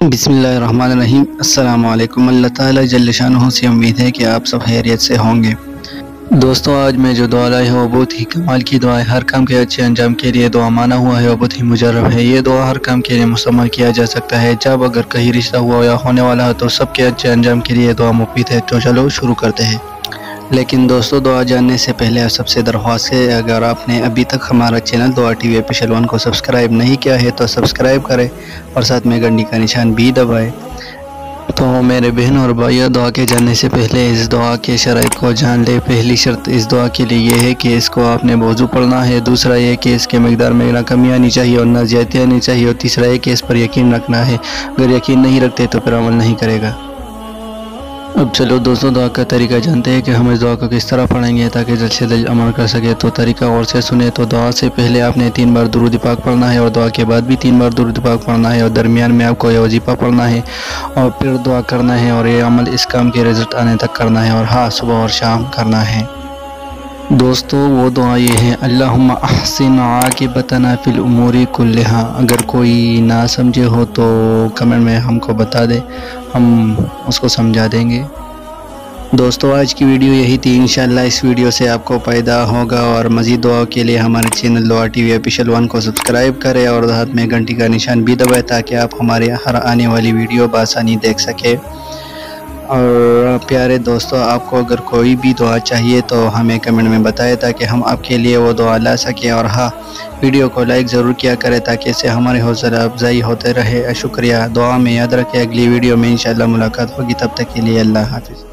بسم اللہ الرحمن الرحیم۔ السلام علیکم۔ اللہ تعالیٰ جل شانہ سے امید ہے کہ آپ سب خیریت سے ہوں گے۔ دوستو، آج میں جو دعا لایا ہے وہ بہت ہی کمال کی دعا ہے۔ ہر کام کے اچھے انجام کے لیے دعا مانا ہوا ہے اور بہت ہی مجرب ہے۔ یہ دعا ہر کام کے لیے مستعمل کیا جا سکتا ہے۔ جب اگر کہیں رشتہ ہوا یا ہونے والا ہے تو سب کے اچھے انجام کے لیے دعا مفید ہے۔ تو چلو شروع کرتے ہیں۔ لیکن دوستو، دعا جاننے سے پہلے سب سے درخواست ہے، اگر آپ نے ابھی تک ہمارا چینل دعا ٹی وی آفیشل 1 کو سبسکرائب نہیں کیا ہے تو سبسکرائب کریں اور ساتھ میں گھنٹی کا نشان بھی دبائیں۔ تو میرے بہن اور بھائیوں، دعا کے جاننے سے پہلے اس دعا کے شرائط کو جان لے۔ پہلی شرط اس دعا کے لیے یہ ہے کہ اس کو آپ نے بوضو پڑھنا ہے۔ دوسرا یہ کہ اس کے مقدار میں نہ کمی آنی چاہیے اور نہ زیادتی آنی چاہیے، اور تیسرا یہ کہ اس پر یقین رکھنا ہے۔ اگر یقین نہیں رکھتے تو پھر عمل نہیں کرے گا۔ اب چلو دوستو، دعا کا طریقہ جانتے ہیں کہ ہم اس دعا کو کس طرح پڑھیں گے تاکہ جلد سے جلد عمل کر سکے۔ تو طریقہ غور سے سنیں۔ تو دعا سے پہلے آپ نے 3 بار درود پاک پڑھنا ہے، اور دعا کے بعد بھی 3 بار درود پاک پڑھنا ہے، اور درمیان میں آپ کو یہ وظیفہ پڑھنا ہے اور پھر دعا کرنا ہے، اور یہ عمل اس کام کے رزلٹ آنے تک کرنا ہے، اور ہاں، صبح اور شام کرنا ہے۔ دوستو، وہ دعا یہ ہے: اللہم احسن عاقبتنا فی الامور کلہا۔ اگر کوئی نہ سمجھے ہو تو کمنٹ میں ہم کو بتا دے، ہم اس کو سمجھا دیں گے۔ دوستو، آج کی ویڈیو یہی تھی۔ انشاءاللہ اس ویڈیو سے آپ کو فائدہ ہوگا، اور مزید دعا کے لیے ہمارے چینل دعا ٹی وی آفیشل 1 کو سبسکرائب کریں اور ہاتھ میں گھنٹی کا نشان بھی دبائیں تاکہ آپ ہمارے ہر آنے والی ویڈیو بآسانی دیکھ سکیں۔ اور پیارے دوستو، آپ کو اگر کوئی بھی دعا چاہیے تو ہمیں کمنٹ میں بتائیں تاکہ ہم آپ کے لیے وہ دعا لا سکیں، اور ہاں، ویڈیو کو لائک ضرور کیا کریں تاکہ اس سے ہمارے حوصلہ افزائی ہوتے رہے۔ شکریہ۔ دعا میں یاد رکھیں، اگلی ویڈیو میں انشاءاللہ ملاقات ہوگی۔ تب تک کے لیے اللہ حافظ۔